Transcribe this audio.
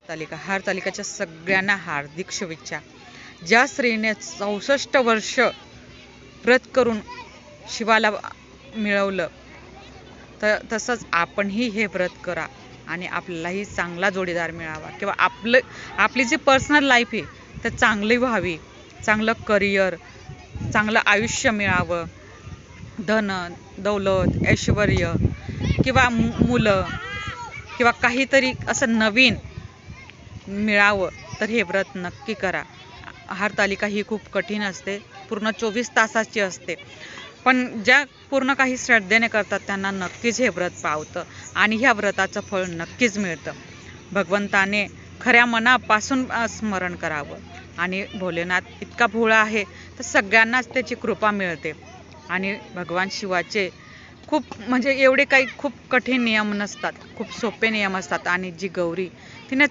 हरतालिकाच्या सगळ्यांना हार्दिक शुभेच्छा. ज्या स्त्रीने 64 वर्ष व्रत करून शिवाला मिळवलं, तसंच आपणही हे व्रत करा आणि आपल्यालाही चांगला जोडीदार मिळावा किंवा आपली जी पर्सनल लाईफ आहे तर चांगली व्हावी, चांगलं करिअर, चांगलं आयुष्य मिळावं, धन दौलत ऐश्वर्य किंवा मुलं किंवा काहीतरी असं नवीन मिळावं, तर हे व्रत नक्की करा. हरतालिका ही खूप कठीण असते, पूर्ण 24 तासाची असते, पण ज्या पूर्ण काही श्रद्धेने करतात त्यांना नक्कीच हे व्रत पावतं आणि ह्या व्रताचं फळ नक्कीच मिळतं. भगवंताने खऱ्या मनापासून स्मरण करावं आणि भोलेनाथ इतका भोळा आहे तर सगळ्यांनाच त्याची कृपा मिळते. आणि भगवान शिवाचे खूप म्हणजे एवढे काही खूप कठीण नियम नसतात, खूप सोपे नियम असतात. आणि जी गौरी तिने